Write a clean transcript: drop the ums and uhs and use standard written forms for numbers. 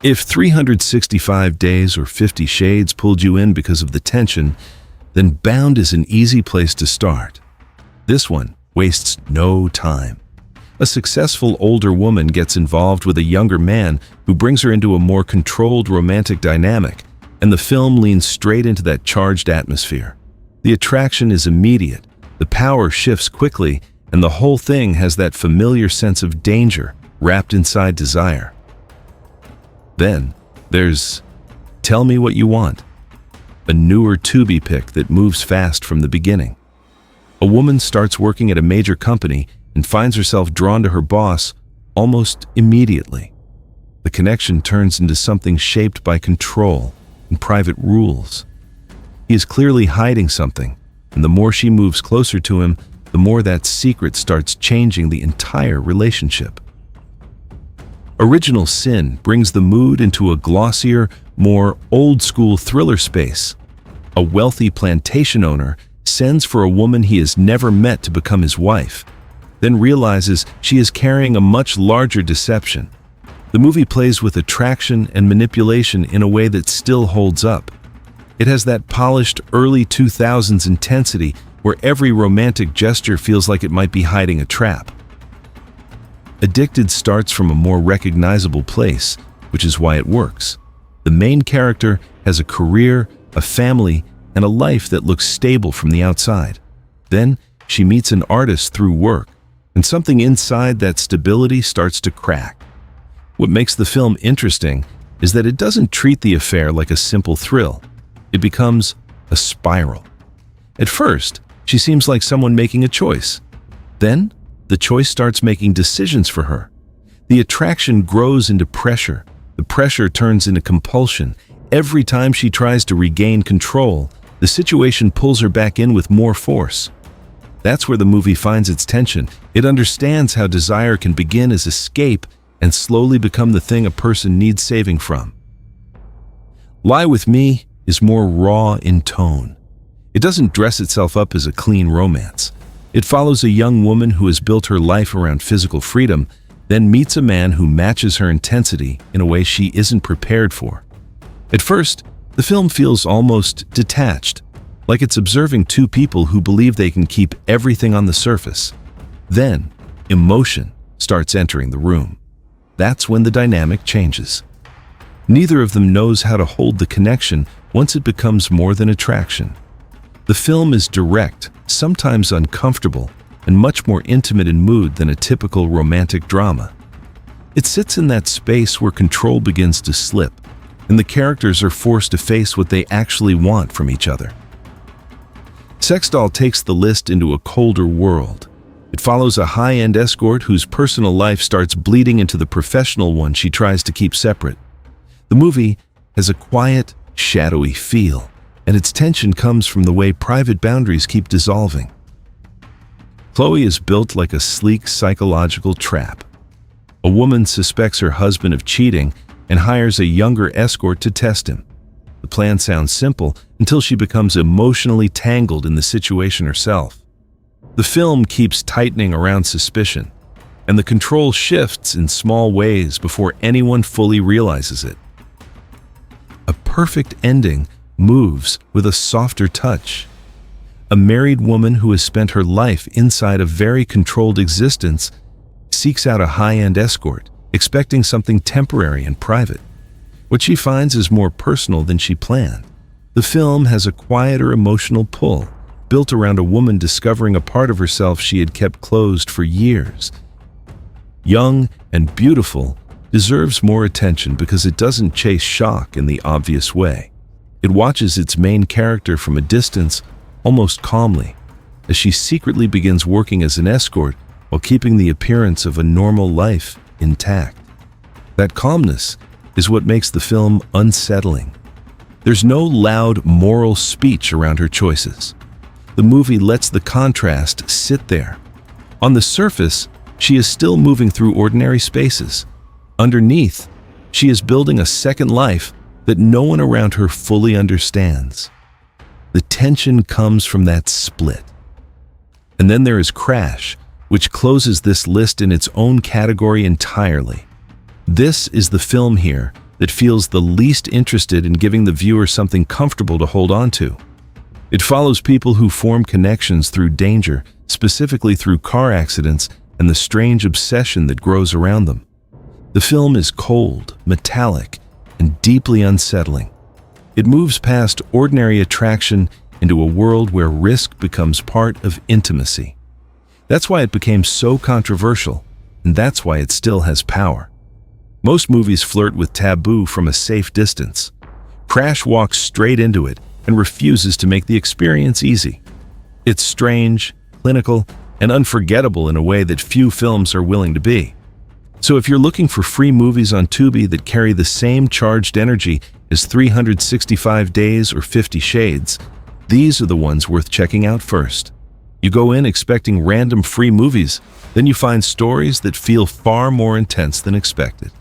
If 365 Days or 50 Shades pulled you in because of the tension, then Bound is an easy place to start. This one wastes no time. A successful older woman gets involved with a younger man who brings her into a more controlled romantic dynamic, and the film leans straight into that charged atmosphere. The attraction is immediate, the power shifts quickly, and the whole thing has that familiar sense of danger wrapped inside desire. Then there's Tell Me What You Want, a newer Tubi pick that moves fast from the beginning. A woman starts working at a major company and finds herself drawn to her boss almost immediately. The connection turns into something shaped by control and private rules. He is clearly hiding something, and the more she moves closer to him, the more that secret starts changing the entire relationship. Original Sin brings the mood into a glossier, more old-school thriller space. A wealthy plantation owner sends for a woman he has never met to become his wife, then realizes she is carrying a much larger deception. The movie plays with attraction and manipulation in a way that still holds up. It has that polished early 2000s intensity where every romantic gesture feels like it might be hiding a trap. Addicted starts from a more recognizable place, which is why it works. The main character has a career, a family, and a life that looks stable from the outside. Then she meets an artist through work, and something inside that stability starts to crack. What makes the film interesting is that it doesn't treat the affair like a simple thrill. It becomes a spiral. At first, she seems like someone making a choice. Then, the choice starts making decisions for her. The attraction grows into pressure. The pressure turns into compulsion. Every time she tries to regain control, the situation pulls her back in with more force. That's where the movie finds its tension. It understands how desire can begin as escape and slowly become the thing a person needs saving from. Lie With Me is more raw in tone. It doesn't dress itself up as a clean romance. It follows a young woman who has built her life around physical freedom, then meets a man who matches her intensity in a way she isn't prepared for. At first, the film feels almost detached, like it's observing two people who believe they can keep everything on the surface. Then, emotion starts entering the room. That's when the dynamic changes. Neither of them knows how to hold the connection once it becomes more than attraction. The film is direct, sometimes uncomfortable, and much more intimate in mood than a typical romantic drama. It sits in that space where control begins to slip, and the characters are forced to face what they actually want from each other. Sex Doll takes the list into a colder world. It follows a high-end escort whose personal life starts bleeding into the professional one she tries to keep separate. The movie has a quiet, shadowy feel, and its tension comes from the way private boundaries keep dissolving. Chloe is built like a sleek psychological trap. A woman suspects her husband of cheating and hires a younger escort to test him. The plan sounds simple until she becomes emotionally tangled in the situation herself. The film keeps tightening around suspicion, and the control shifts in small ways before anyone fully realizes it. A perfect ending moves with a softer touch. A married woman who has spent her life inside a very controlled existence seeks out a high-end escort, expecting something temporary and private. What she finds is more personal than she planned. The film has a quieter emotional pull, built around a woman discovering a part of herself she had kept closed for years. Young and beautiful deserves more attention because it doesn't chase shock in the obvious way. It watches its main character from a distance, almost calmly, as she secretly begins working as an escort while keeping the appearance of a normal life intact. That calmness is what makes the film unsettling. There's no loud moral speech around her choices. The movie lets the contrast sit there. On the surface, she is still moving through ordinary spaces. Underneath, she is building a second life that no one around her fully understands. The tension comes from that split. And then there is Crash, which closes this list in its own category entirely. This is the film here that feels the least interested in giving the viewer something comfortable to hold on to. It follows people who form connections through danger, specifically through car accidents and the strange obsession that grows around them. The film is cold, metallic, and deeply unsettling. It moves past ordinary attraction into a world where risk becomes part of intimacy. That's why it became so controversial, and that's why it still has power. Most movies flirt with taboo from a safe distance. Crash walks straight into it and refuses to make the experience easy. It's strange, clinical, and unforgettable in a way that few films are willing to be. So if you're looking for free movies on Tubi that carry the same charged energy as 365 Days or 50 Shades, these are the ones worth checking out first. You go in expecting random free movies, then you find stories that feel far more intense than expected.